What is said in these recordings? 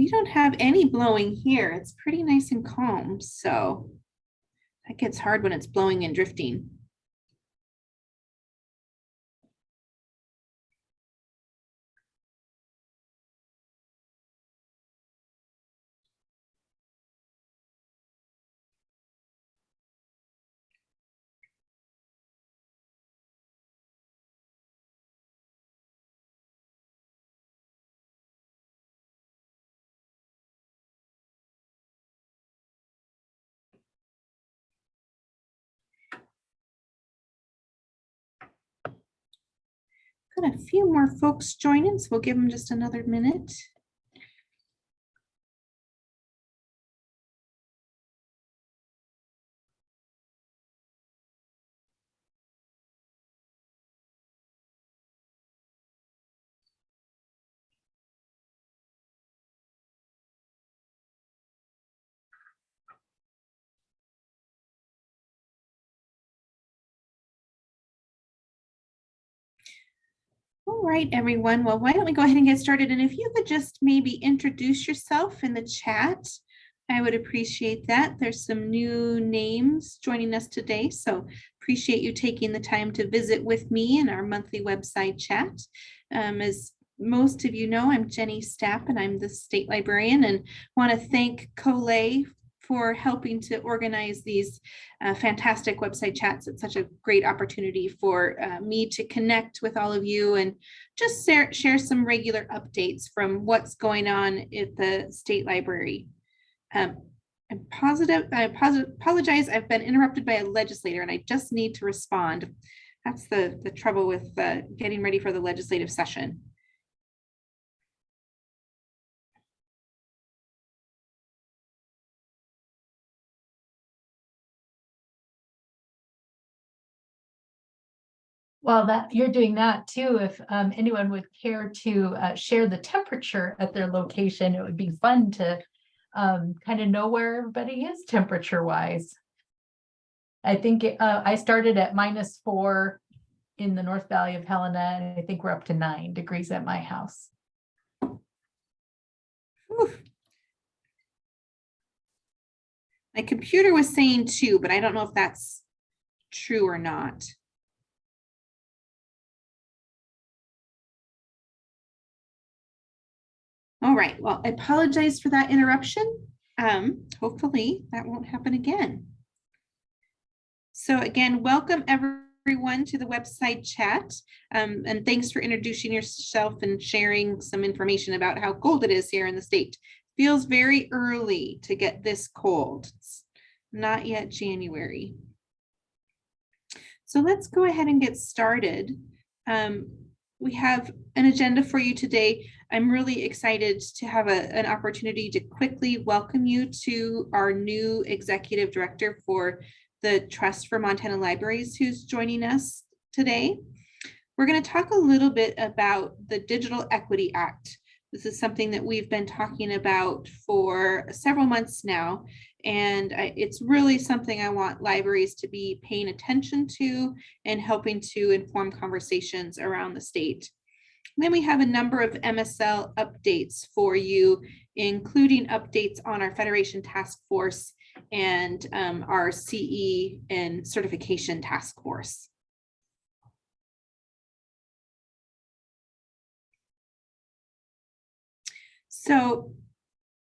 We don't have any blowing here. It's pretty nice and calm, so that gets hard when it's blowing and drifting. Got a few more folks joining, so we'll give them just another minute. All right, everyone. Well, why don't we go ahead and get started? And if you could just maybe introduce yourself in the chat, I would appreciate that. There's some new names joining us today, so appreciate you taking the time to visit with me in our monthly website chat. As most of you know, I'm Jennie Stapp, and I'm the state librarian, and want to thank Colette for helping to organize these fantastic website chats. It's such a great opportunity for me to connect with all of you and just share some regular updates from what's going on at the state library. I apologize, I've been interrupted by a legislator and I just need to respond. That's the trouble with getting ready for the legislative session. While that you're doing that too, if anyone would care to share the temperature at their location, it would be fun to kind of know where everybody is temperature wise. I think I started at -4 in the North Valley of Helena, and I think we're up to 9 degrees at my house. Whew. My computer was saying 2, but I don't know if that's true or not. All right, well, I apologize for that interruption. Hopefully that won't happen again. So again, welcome everyone to the website chat. And thanks for introducing yourself and sharing some information about how cold it is here in the state. Feels very early to get this cold. It's not yet January. So let's go ahead and get started. We have an agenda for you today. I'm really excited to have an opportunity to quickly welcome you to our new executive director for the Trust for Montana Libraries, who's joining us today. We're going to talk a little bit about the Digital Equity Act. This is something that we've been talking about for several months now, and it's really something I want libraries to be paying attention to and helping to inform conversations around the state. And then we have a number of MSL updates for you, including updates on our Federation Task Force and our CE and Certification Task Force. So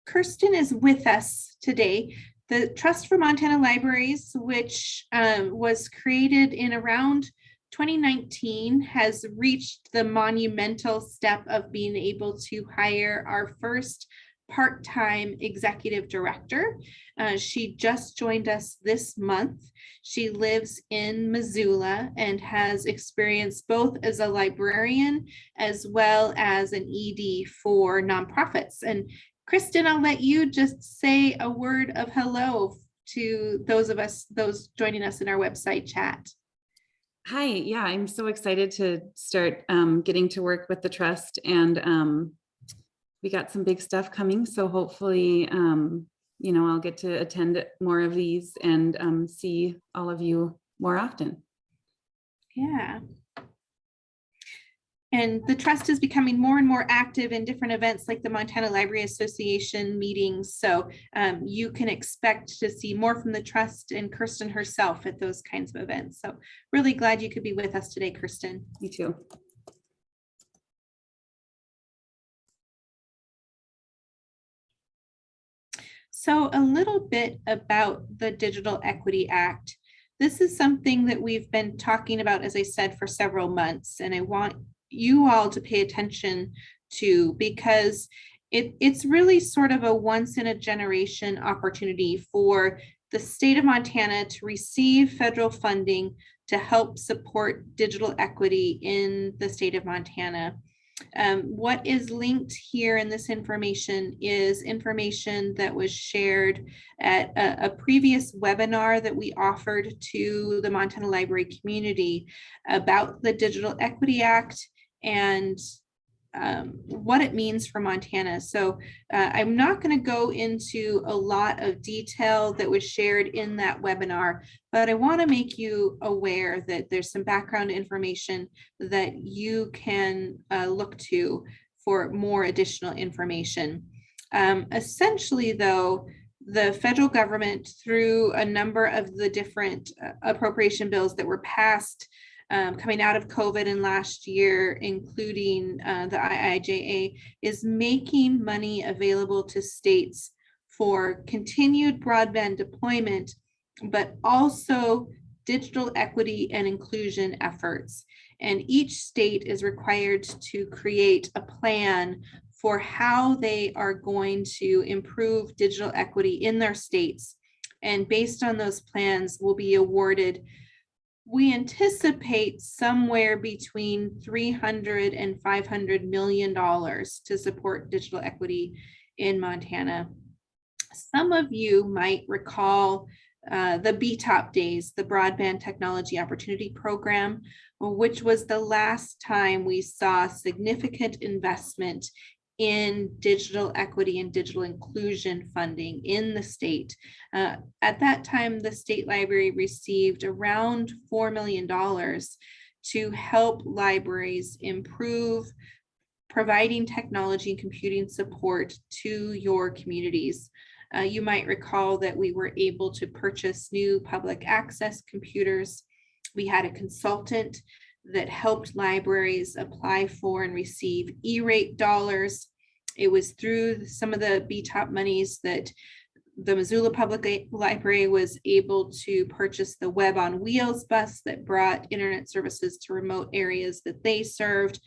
Kirsten is with us today. The Trust for Montana Libraries, which was created in around 2019, has reached the monumental step of being able to hire our first part-time executive director. She just joined us this month. She lives in Missoula and has experience both as a librarian as well as an ED for nonprofits. And Kristen, I'll let you just say a word of hello to those joining us in our website chat. Hi, yeah, I'm so excited to start getting to work with the trust, and we got some big stuff coming. So hopefully, I'll get to attend more of these and see all of you more often. Yeah. And the trust is becoming more and more active in different events like the Montana Library Association meetings. So you can expect to see more from the trust and Kirsten herself at those kinds of events. So really glad you could be with us today, Kirsten. Me too. So a little bit about the Digital Equity Act. This is something that we've been talking about, as I said, for several months, and I want you all to pay attention to, because it's really sort of a once in a generation opportunity for the state of Montana to receive federal funding to help support digital equity in the state of Montana. What is linked here in this information is information that was shared at a previous webinar that we offered to the Montana Library community about the Digital Equity Act and what it means for Montana. So I'm not going to go into a lot of detail that was shared in that webinar, but I want to make you aware that there's some background information that you can look to for more additional information. Essentially, though, the federal government, through a number of the different appropriation bills that were passed coming out of COVID and last year, including the IIJA, is making money available to states for continued broadband deployment, but also digital equity and inclusion efforts. And each state is required to create a plan for how they are going to improve digital equity in their states. And based on those plans, will be awarded, we anticipate, somewhere between $300 and $500 million to support digital equity in Montana. Some of you might recall the BTOP days, the Broadband Technology Opportunity Program, which was the last time we saw significant investment in digital equity and digital inclusion funding in the state. At that time, the State Library received around $4 million to help libraries improve providing technology and computing support to your communities. You might recall that we were able to purchase new public access computers. We had a consultant that helped libraries apply for and receive E-rate dollars. It was through some of the BTOP monies that the Missoula Public Library was able to purchase the Web on Wheels bus that brought internet services to remote areas that they served.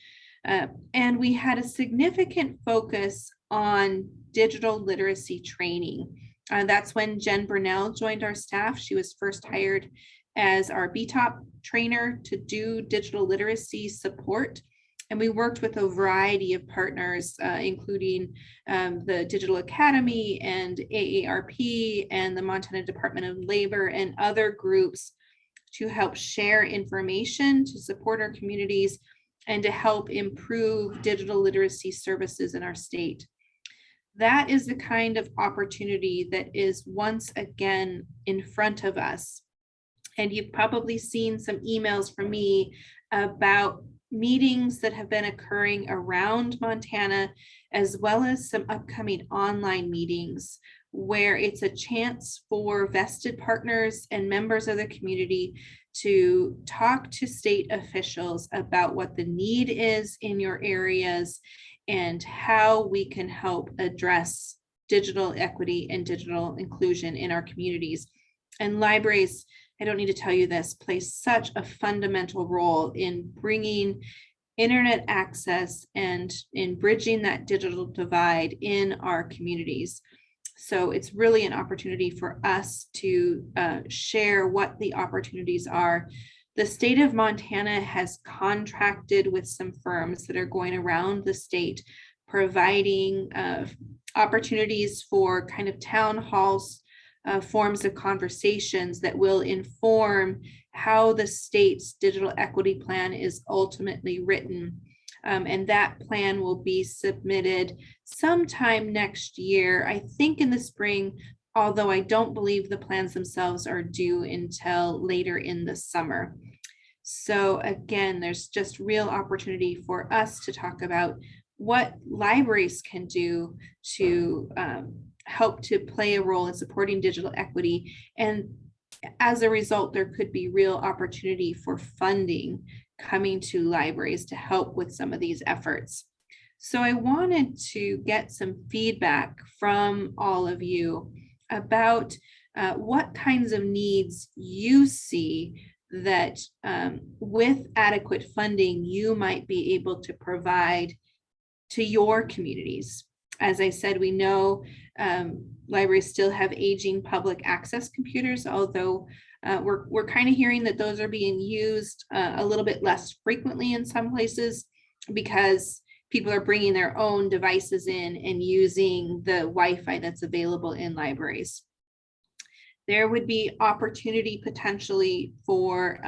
And we had a significant focus on digital literacy training. That's when Jen Burnell joined our staff. She was first hired as our BTOP trainer to do digital literacy support. And we worked with a variety of partners, including the Digital Academy and AARP and the Montana Department of Labor and other groups to help share information to support our communities and to help improve digital literacy services in our state. That is the kind of opportunity that is once again in front of us. And you've probably seen some emails from me about meetings that have been occurring around Montana, as well as some upcoming online meetings where it's a chance for vested partners and members of the community to talk to state officials about what the need is in your areas and how we can help address digital equity and digital inclusion in our communities. And libraries, I don't need to tell you this, play such a fundamental role in bringing internet access and in bridging that digital divide in our communities. So it's really an opportunity for us to share what the opportunities are. The state of Montana has contracted with some firms that are going around the state, providing opportunities for kind of town halls, forms of conversations that will inform how the state's digital equity plan is ultimately written. And that plan will be submitted sometime next year, I think in the spring, although I don't believe the plans themselves are due until later in the summer. So again, there's just real opportunity for us to talk about what libraries can do to help to play a role in supporting digital equity. And as a result, there could be real opportunity for funding coming to libraries to help with some of these efforts. So I wanted to get some feedback from all of you about what kinds of needs you see that with adequate funding, you might be able to provide to your communities. As I said, we know libraries still have aging public access computers, although we're kind of hearing that those are being used a little bit less frequently in some places because people are bringing their own devices in and using the Wi-Fi that's available in libraries. There would be opportunity potentially for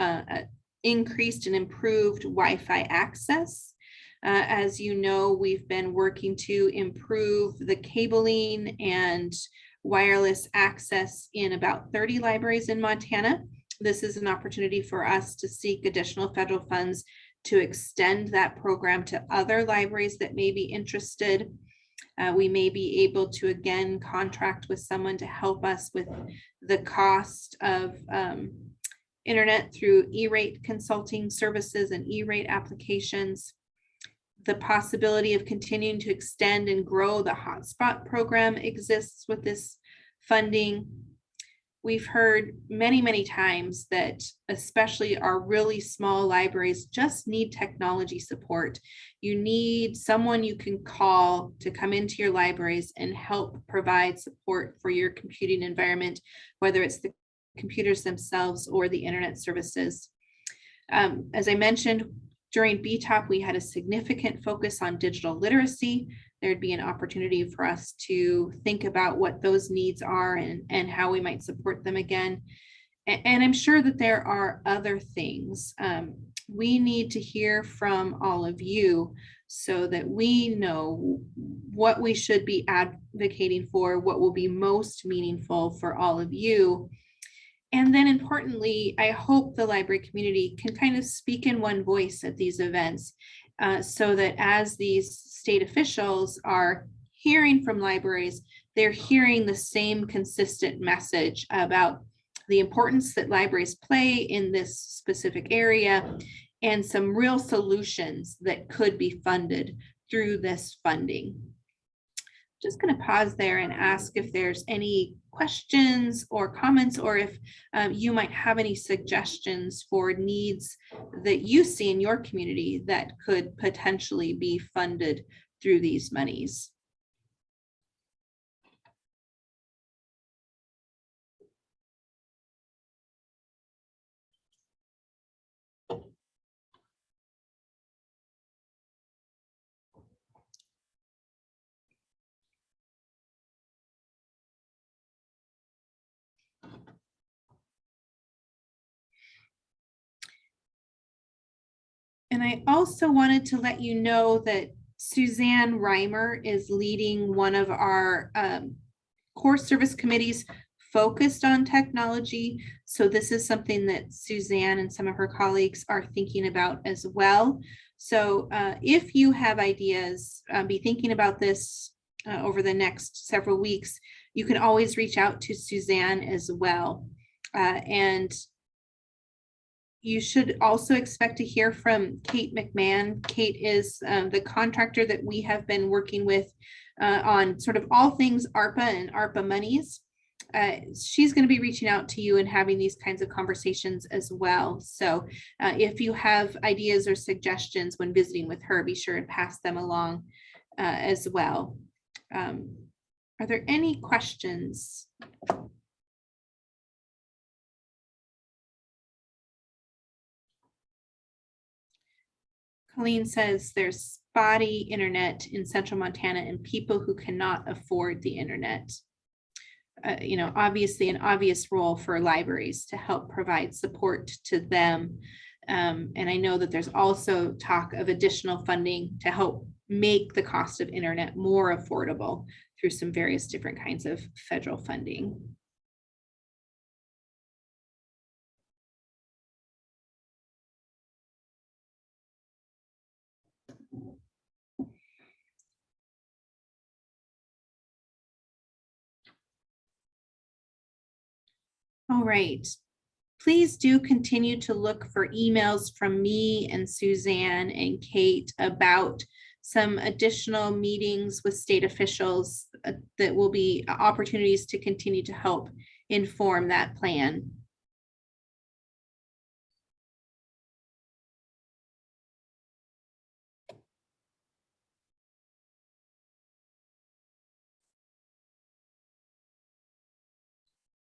increased and improved Wi-Fi access. As you know, we've been working to improve the cabling and wireless access in about 30 libraries in Montana. This is an opportunity for us to seek additional federal funds to extend that program to other libraries that may be interested. We may be able to again contract with someone to help us with the cost of internet through E-rate consulting services and E-rate applications. The possibility of continuing to extend and grow the hotspot program exists with this funding. We've heard many, many times that especially our really small libraries just need technology support. You need someone you can call to come into your libraries and help provide support for your computing environment, whether it's the computers themselves or the internet services. As I mentioned, during BTOP, we had a significant focus on digital literacy. There'd be an opportunity for us to think about what those needs are and how we might support them again. And I'm sure that there are other things. We need to hear from all of you so that we know what we should be advocating for, what will be most meaningful for all of you. And then importantly, I hope the library community can kind of speak in one voice at these events so that as these state officials are hearing from libraries, they're hearing the same consistent message about the importance that libraries play in this specific area and some real solutions that could be funded through this funding. Just going to pause there and ask if there's any questions or comments, or if you might have any suggestions for needs that you see in your community that could potentially be funded through these monies. And I also wanted to let you know that Suzanne Reimer is leading one of our core service committees focused on technology. So this is something that Suzanne and some of her colleagues are thinking about as well. So if you have ideas, be thinking about this over the next several weeks, you can always reach out to Suzanne as well. And you should also expect to hear from Kate McMahon. Kate is the contractor that we have been working with on sort of all things ARPA and ARPA monies. She's going to be reaching out to you and having these kinds of conversations as well. So if you have ideas or suggestions when visiting with her, be sure and pass them along as well. Are there any questions? Colleen says there's spotty internet in central Montana and people who cannot afford the internet. You know, obviously an obvious role for libraries to help provide support to them. And I know that there's also talk of additional funding to help make the cost of internet more affordable through some various different kinds of federal funding. All right. Please do continue to look for emails from me and Suzanne and Kate about some additional meetings with state officials that will be opportunities to continue to help inform that plan.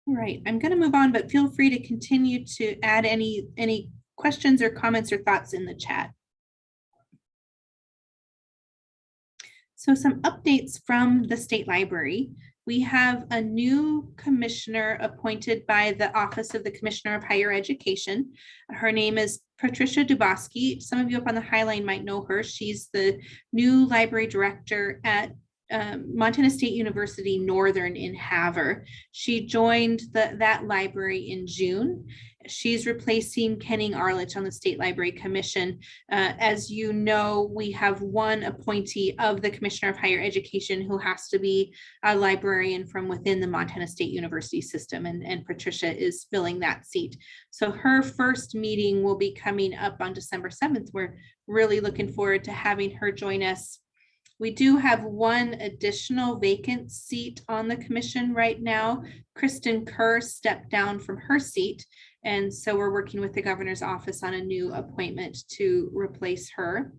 All right, I'm going to move on, but feel free to continue to add any questions or comments or thoughts in the chat. So some updates from the State Library. We have a new commissioner appointed by the Office of the Commissioner of Higher Education. Her name is Patricia Dubosky. Some of you up on the Highline might know her. She's the new library director at Montana State University Northern in Havre. She joined that library in June. She's replacing Kenning Arlich on the State Library Commission. As you know, we have one appointee of the Commissioner of Higher Education who has to be a librarian from within the Montana State University system, and Patricia is filling that seat. So her first meeting will be coming up on December 7th. We're really looking forward to having her join us. We do have one additional vacant seat on the commission right now. Kirsten stepped down from her seat, and so we're working with the governor's office on a new appointment to replace her.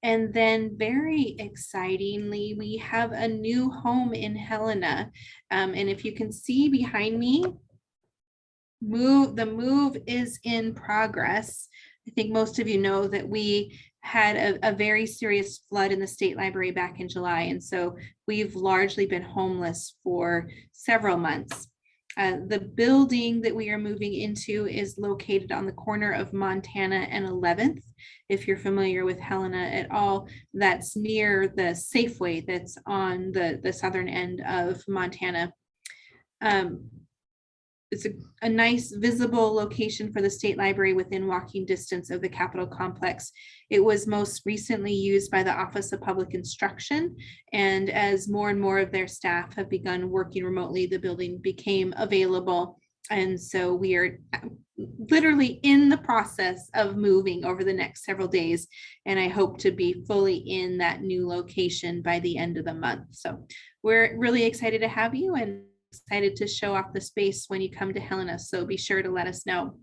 And then very excitingly, we have a new home in Helena. And if you can see behind me, the move is in progress. I think most of you know that we had a very serious flood in the State Library back in July. And so we've largely been homeless for several months. The building that we are moving into is located on the corner of Montana and 11th. If you're familiar with Helena at all, that's near the Safeway that's on the southern end of Montana. It's a nice visible location for the State Library within walking distance of the Capitol complex. It was most recently used by the Office of Public Instruction, and as more and more of their staff have begun working remotely, the building became available. And so we are literally in the process of moving over the next several days, and I hope to be fully in that new location by the end of the month. So we're really excited to have you and excited to show off the space when you come to Helena, so be sure to let us know.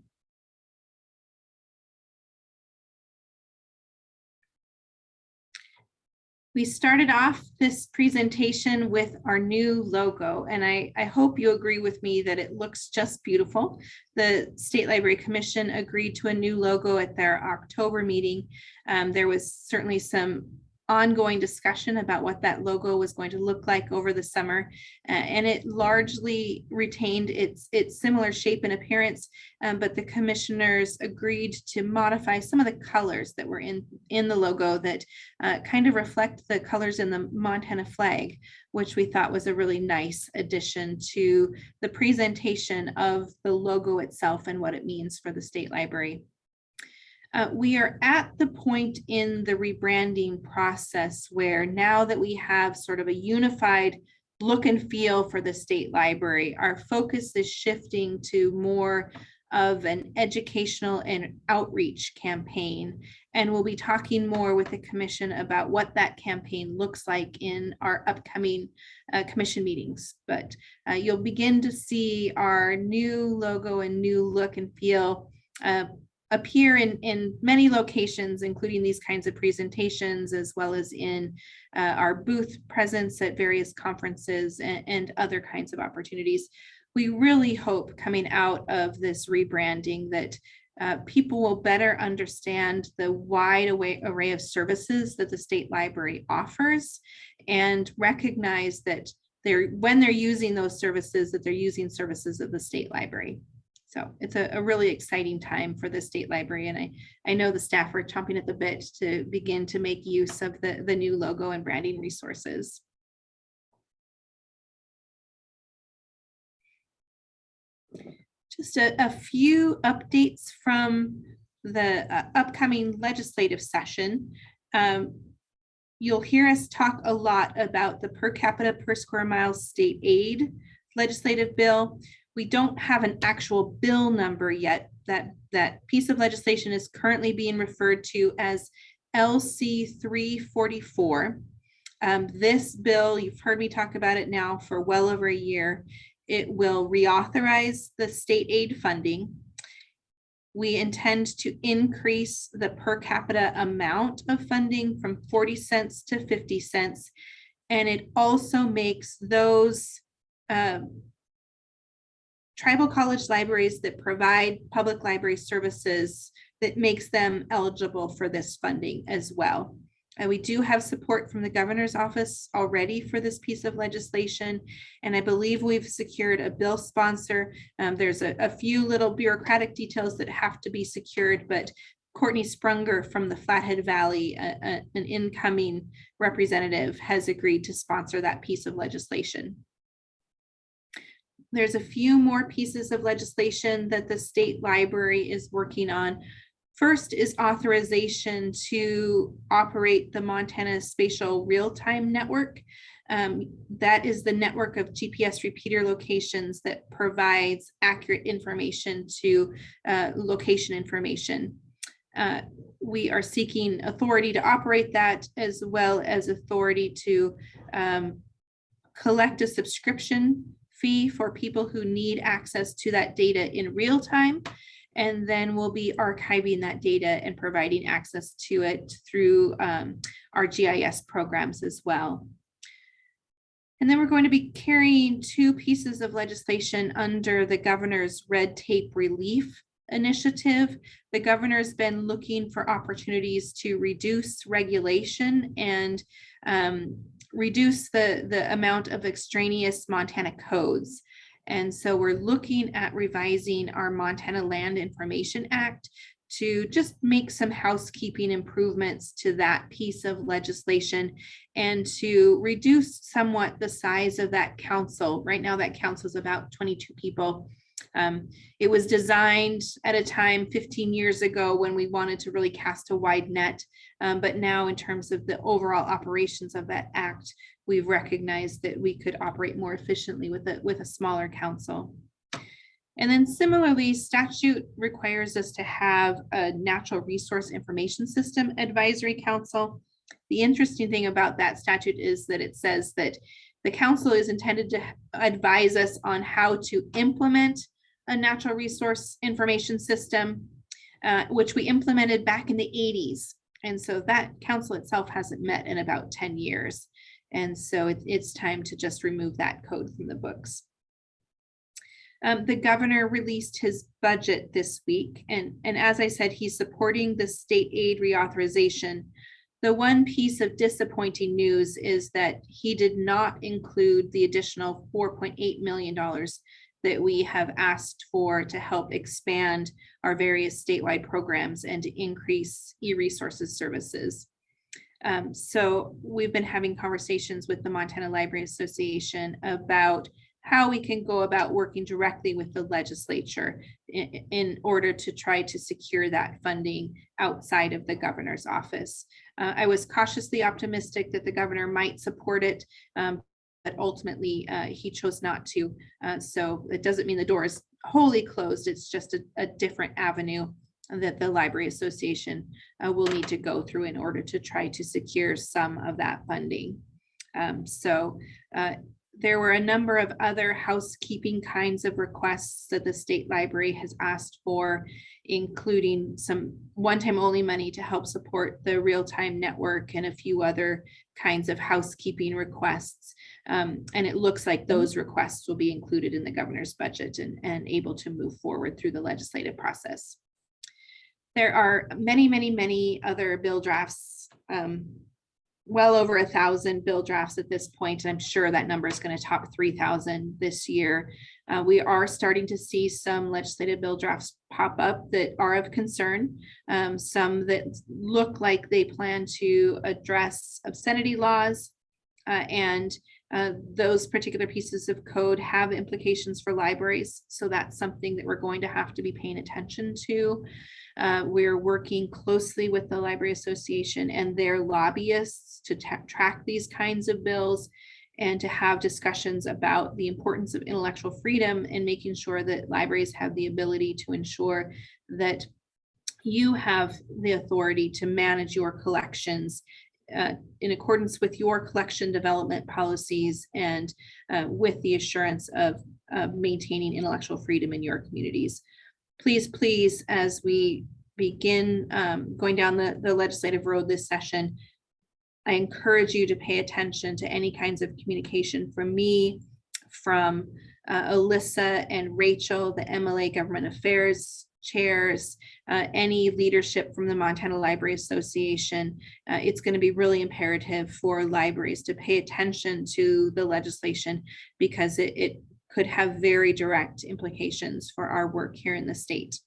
We started off this presentation with our new logo, and I hope you agree with me that it looks just beautiful. The State Library Commission agreed to a new logo at their October meeting. There was certainly some ongoing discussion about what that logo was going to look like over the summer, and it largely retained its similar shape and appearance, but the commissioners agreed to modify some of the colors that were in the logo that kind of reflect the colors in the Montana flag, which we thought was a really nice addition to the presentation of the logo itself and what it means for the State Library. We are at the point in the rebranding process where now that we have sort of a unified look and feel for the State Library, our focus is shifting to more of an educational and outreach campaign. And we'll be talking more with the commission about what that campaign looks like in our upcoming commission meetings. But you'll begin to see our new logo and new look and feel appear in many locations, including these kinds of presentations, as well as in our booth presence at various conferences and other kinds of opportunities. We really hope coming out of this rebranding that people will better understand the wide array of services that the State Library offers and recognize that when they're using those services, that they're using services of the State Library. So it's a really exciting time for the State Library, and I know the staff are chomping at the bit to begin to make use of the new logo and branding resources. Just a few updates from the upcoming legislative session. You'll hear us talk a lot about the per capita per square mile state aid legislative bill. We don't have an actual bill number yet. That piece of legislation is currently being referred to as LC 344. This bill, you've heard me talk about it now for well over a year. It will reauthorize the state aid funding. We intend to increase the per capita amount of funding from 40 cents to 50 cents. And it also makes those tribal college libraries that provide public library services, that makes them eligible for this funding as well. And we do have support from the governor's office already for this piece of legislation. And I believe we've secured a bill sponsor. There's a few little bureaucratic details that have to be secured, but Courtney Sprunger from the Flathead Valley, an incoming representative, has agreed to sponsor that piece of legislation. There's a few more pieces of legislation that the state library is working on. First is authorization to operate the Montana Spatial Real-Time Network. That is the network of GPS repeater locations that provides accurate information to location information. We are seeking authority to operate that, as well as authority to collect a subscription fee for people who need access to that data in real time. And then we'll be archiving that data and providing access to it through our GIS programs as well. And then we're going to be carrying two pieces of legislation under the governor's red tape relief initiative. The governor's been looking for opportunities to reduce regulation and reduce the amount of extraneous Montana codes. And so we're looking at revising our Montana Land Information Act to just make some housekeeping improvements to that piece of legislation and to reduce somewhat the size of that council. Right now, that council is about 22 people. It was designed at a time 15 years ago when we wanted to really cast a wide net. But now, in terms of the overall operations of that act, we've recognized that we could operate more efficiently with a smaller council. And then similarly, statute requires us to have a natural resource information system advisory council. The interesting thing about that statute is that it says that the council is intended to advise us on how to implement a natural resource information system, which we implemented back in the 80s. And so that council itself hasn't met in about 10 years. And so it's time to just remove that code from the books. The governor released his budget this week. And as I said, he's supporting the state aid reauthorization. The one piece of disappointing news is that he did not include the additional $4.8 million that we have asked for to help expand our various statewide programs and to increase e-resources services. So we've been having conversations with the Montana Library Association about how we can go about working directly with the legislature in order to try to secure that funding outside of the governor's office. I was cautiously optimistic that the governor might support it, but ultimately he chose not to. So it doesn't mean the door is wholly closed. It's just a different avenue that the Library Association will need to go through in order to try to secure some of that funding. There were a number of other housekeeping kinds of requests that the state library has asked for, including some one-time only money to help support the real-time network and a few other kinds of housekeeping requests. And it looks like those requests will be included in the governor's budget and able to move forward through the legislative process. There are many, many, many other bill drafts, well over 1,000 bill drafts at this point. I'm sure that number is going to top 3,000 this year. We are starting to see some legislative bill drafts pop up that are of concern. Some that look like they plan to address obscenity laws, and those particular pieces of code have implications for libraries. So that's something that we're going to have to be paying attention to. We're working closely with the Library Association and their lobbyists to track these kinds of bills and to have discussions about the importance of intellectual freedom and making sure that libraries have the ability to ensure that you have the authority to manage your collections in accordance with your collection development policies and with the assurance of maintaining intellectual freedom in your communities. Please, as we begin going down the legislative road this session, I encourage you to pay attention to any kinds of communication from me, from Alyssa and Rachel, the MLA Government Affairs chairs, any leadership from the Montana Library Association. It's going to be really imperative for libraries to pay attention to the legislation because it could have very direct implications for our work here in the state.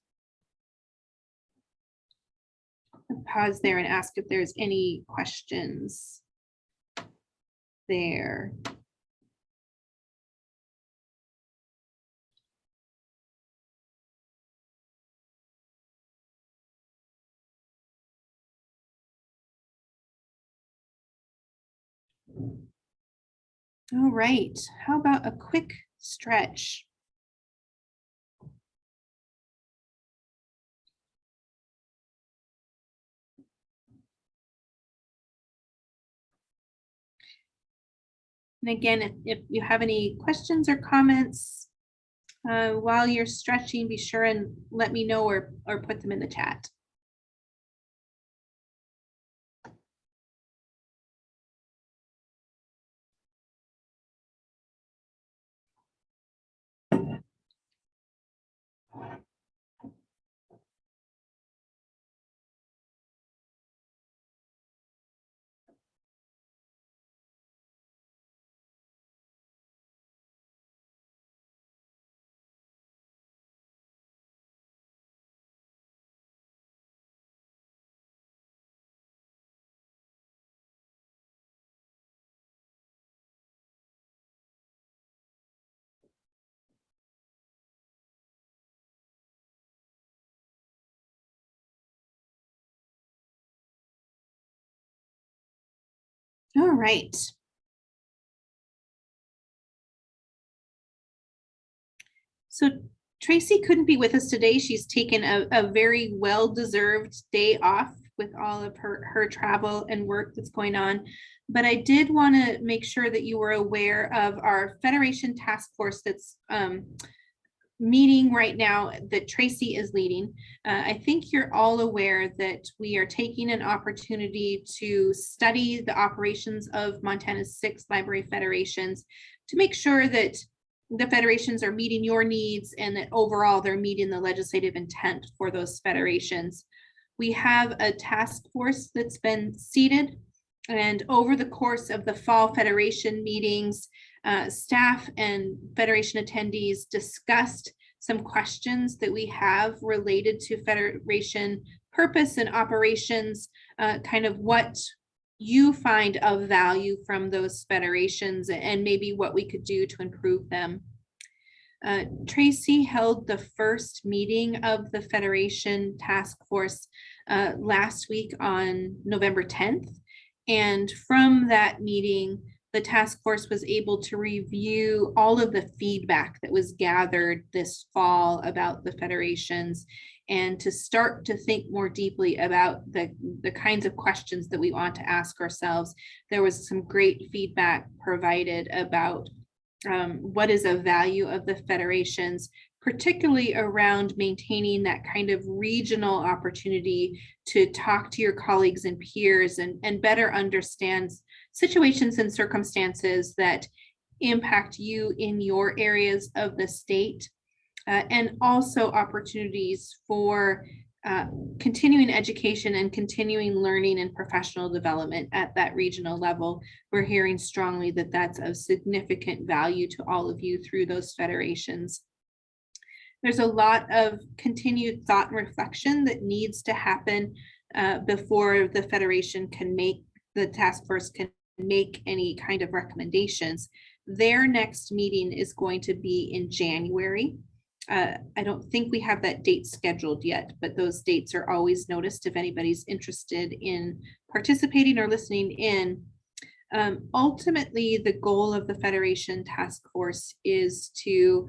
I'll pause there and ask if there's any questions there. All right, how about a quick stretch? And again, if you have any questions or comments while you're stretching, be sure and let me know or put them in the chat. All right. So Tracy couldn't be with us today. She's taken a very well-deserved day off with all of her travel and work that's going on. But I did want to make sure that you were aware of our Federation Task Force that's meeting right now that Tracy is leading. I think you're all aware that we are taking an opportunity to study the operations of Montana's 6 library federations to make sure that the federations are meeting your needs and that overall they're meeting the legislative intent for those federations. We have a task force that's been seated, and over the course of the fall federation meetings, staff and federation attendees discussed some questions that we have related to federation purpose and operations, kind of what you find of value from those federations and maybe what we could do to improve them. Tracy held the first meeting of the Federation Task Force last week on November 10th. And from that meeting, the task force was able to review all of the feedback that was gathered this fall about the federations and to start to think more deeply about the kinds of questions that we want to ask ourselves. There was some great feedback provided about what is a value of the federations, particularly around maintaining that kind of regional opportunity to talk to your colleagues and peers and better understand situations and circumstances that impact you in your areas of the state, and also opportunities for continuing education and continuing learning and professional development at that regional level. We're hearing strongly that that's of significant value to all of you through those federations. There's a lot of continued thought and reflection that needs to happen before the federation can make, the task force can make any kind of recommendations. Their next meeting is going to be in January. I don't think we have that date scheduled yet, but those dates are always noticed if anybody's interested in participating or listening in. Ultimately, the goal of the Federation Task Force is to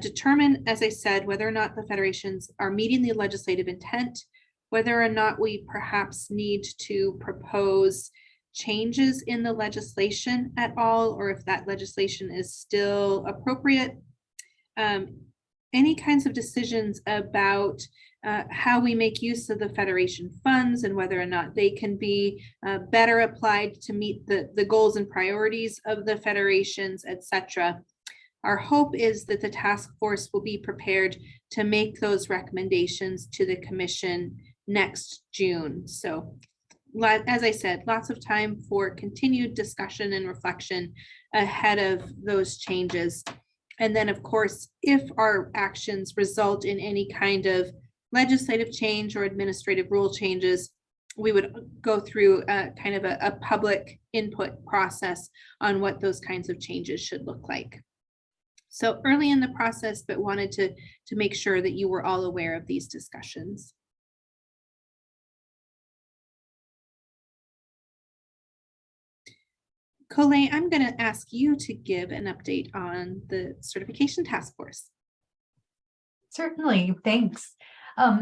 determine, as I said, whether or not the federations are meeting the legislative intent, whether or not we perhaps need to propose changes in the legislation at all, or if that legislation is still appropriate. Any kinds of decisions about how we make use of the Federation funds and whether or not they can be better applied to meet the goals and priorities of the federations, etc. Our hope is that the task force will be prepared to make those recommendations to the commission next June. So, as I said, lots of time for continued discussion and reflection ahead of those changes. And then, of course, if our actions result in any kind of legislative change or administrative rule changes, we would go through kind of a public input process on what those kinds of changes should look like. So early in the process, but wanted to make sure that you were all aware of these discussions. Colleen, I'm going to ask you to give an update on the certification task force. Certainly, thanks.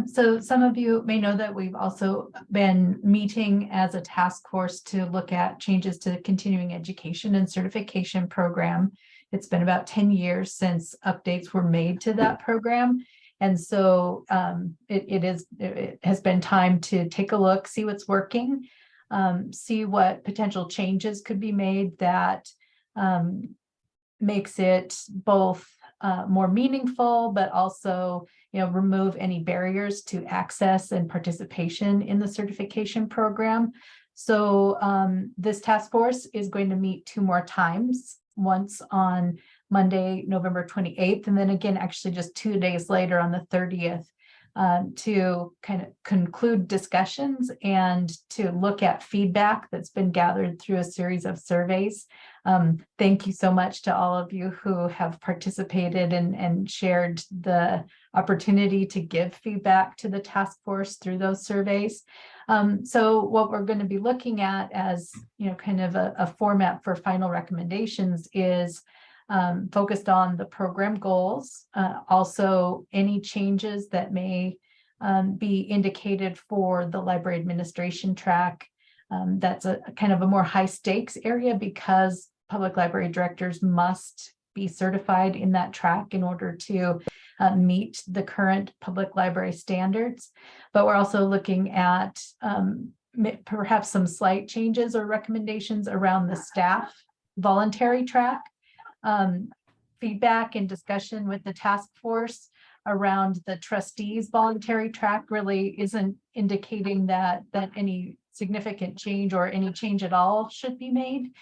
So some of you may know that we've also been meeting as a task force to look at changes to the continuing education and certification program. It's been about 10 years since updates were made to that program. And so it has been time to take a look, see what's working, see what potential changes could be made that makes it both more meaningful, but also, remove any barriers to access and participation in the certification program. So this task force is going to meet 2 more times, once on Monday, November 28th, and then again, actually just 2 days later on the 30th, to kind of conclude discussions and to look at feedback that's been gathered through a series of surveys. Thank you so much to all of you who have participated and shared the opportunity to give feedback to the task force through those surveys. So what we're going to be looking at as, kind of a format for final recommendations is focused on the program goals, also any changes that may be indicated for the library administration track. That's a kind of a more high stakes area because public library directors must be certified in that track in order to meet the current public library standards. But we're also looking at perhaps some slight changes or recommendations around the staff voluntary track. Feedback and discussion with the task force around the trustees voluntary track really isn't indicating that any significant change or any change at all should be made.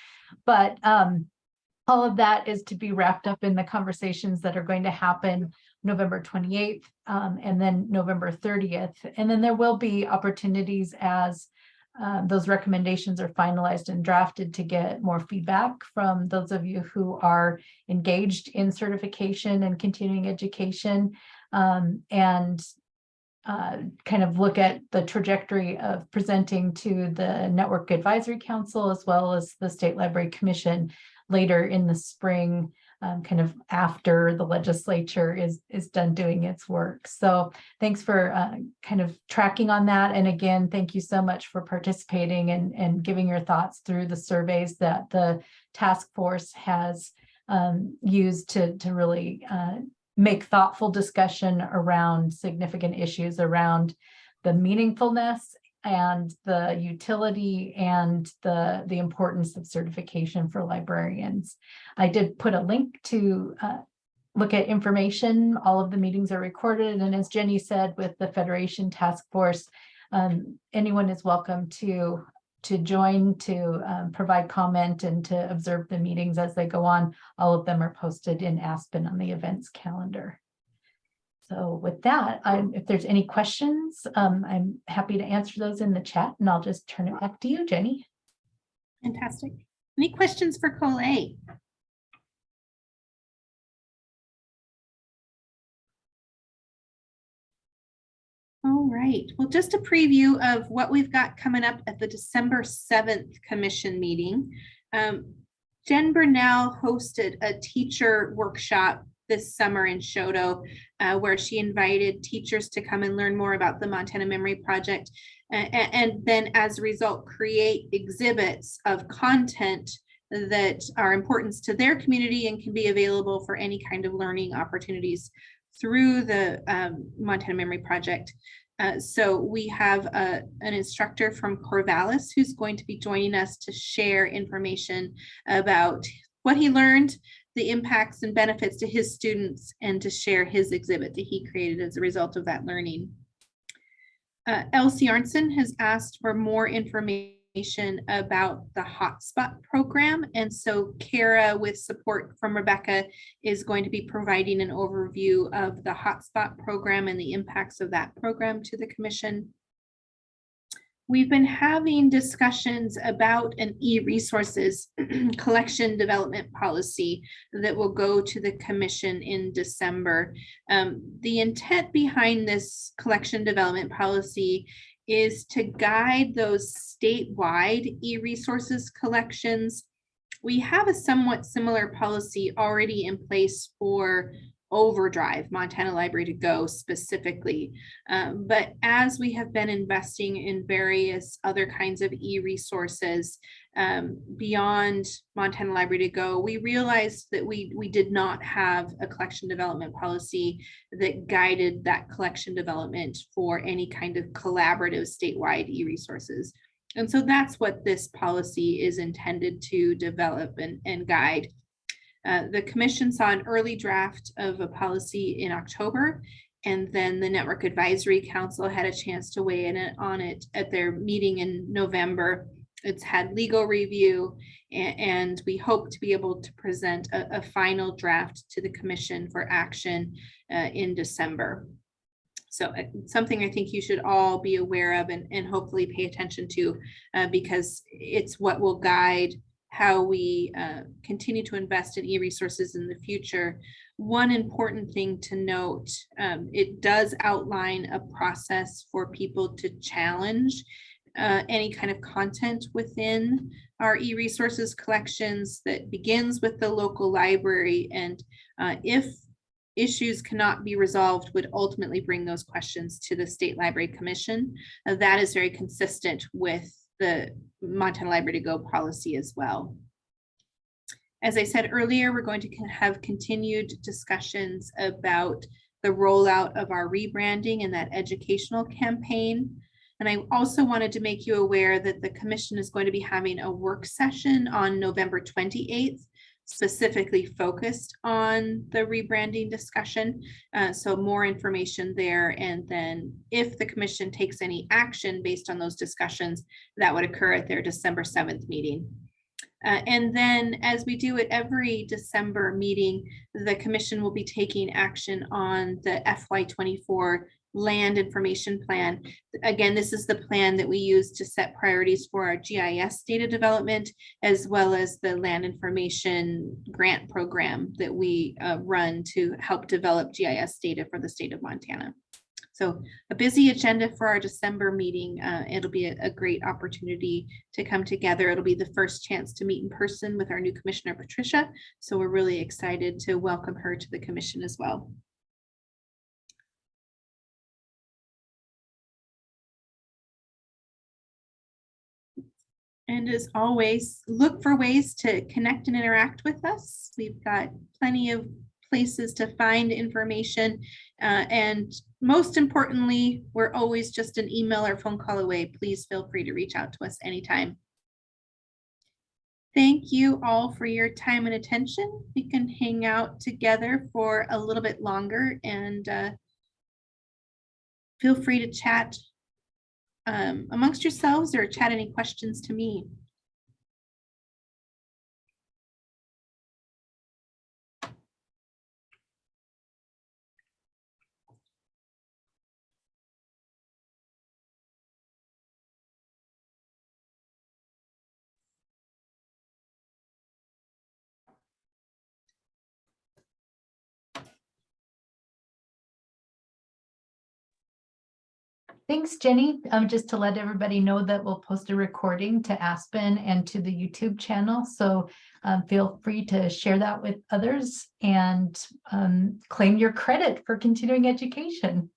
But all of that is to be wrapped up in the conversations that are going to happen November 28th and then November 30th. And then there will be opportunities as those recommendations are finalized and drafted to get more feedback from those of you who are engaged in certification and continuing education, and kind of look at the trajectory of presenting to the Network Advisory Council as well as the State Library Commission later in the spring, kind of after the legislature is done doing its work. So thanks for kind of tracking on that. And again, thank you so much for participating and giving your thoughts through the surveys that the task force has used to really make thoughtful discussion around significant issues around the meaningfulness and the utility and the importance of certification for librarians. I did put a link to look at information. All of the meetings are recorded. And as Jenny said, with the Federation Task Force, anyone is welcome to join, to provide comment and to observe the meetings as they go on. All of them are posted in Aspen on the events calendar. So with that, if there's any questions, I'm happy to answer those in the chat, and I'll just turn it back to you, Jenny. Fantastic. Any questions for Colleen? All right. Well, just a preview of what we've got coming up at the December 7th commission meeting. Jen Burnell hosted a teacher workshop this summer in Shoto, where she invited teachers to come and learn more about the Montana Memory Project, and then as a result, create exhibits of content that are important to their community and can be available for any kind of learning opportunities through the Montana Memory Project. So we have an instructor from Corvallis who's going to be joining us to share information about what he learned, the impacts and benefits to his students, and to share his exhibit that he created as a result of that learning. Elsie Arnson has asked for more information about the hotspot program. And so Kara, with support from Rebecca, is going to be providing an overview of the hotspot program and the impacts of that program to the commission. We've been having discussions about an e-resources collection development policy that will go to the commission in December. The intent behind this collection development policy is to guide those statewide e-resources collections. We have a somewhat similar policy already in place for Overdrive, Montana Library to Go specifically. But as we have been investing in various other kinds of e-resources beyond Montana Library to Go, we realized that we did not have a collection development policy that guided that collection development for any kind of collaborative statewide e-resources. And so that's what this policy is intended to develop and guide. The commission saw an early draft of a policy in October, and then the Network Advisory Council had a chance to weigh in on it at their meeting in November. It's had legal review, and we hope to be able to present a final draft to the commission for action in December. So something I think you should all be aware of and hopefully pay attention to, because it's what will guide how we continue to invest in e-resources in the future. One important thing to note, it does outline a process for people to challenge any kind of content within our e-resources collections that begins with the local library, and if issues cannot be resolved, would ultimately bring those questions to the State Library Commission. That is very consistent with the Montana Library to Go policy as well. As I said earlier, we're going to have continued discussions about the rollout of our rebranding and that educational campaign. And I also wanted to make you aware that the commission is going to be having a work session on November 28th, specifically focused on the rebranding discussion. So more information there. And then if the commission takes any action based on those discussions, that would occur at their December 7th meeting. And then, as we do at every December meeting, the commission will be taking action on the FY24 land information plan. Again, this is the plan that we use to set priorities for our GIS data development, as well as the land information grant program that we run to help develop GIS data for the state of Montana. So a busy agenda for our December meeting. It'll be a great opportunity to come together. It'll be the first chance to meet in person with our new commissioner, Patricia. So we're really excited to welcome her to the commission as well. And as always, look for ways to connect and interact with us. We've got plenty of places to find information. And most importantly, we're always just an email or phone call away. Please feel free to reach out to us anytime. Thank you all for your time and attention. We can hang out together for a little bit longer, and feel free to chat amongst yourselves or chat any questions to me. Thanks, Jenny. Just to let everybody know that we'll post a recording to Aspen and to the YouTube channel. So feel free to share that with others and claim your credit for continuing education.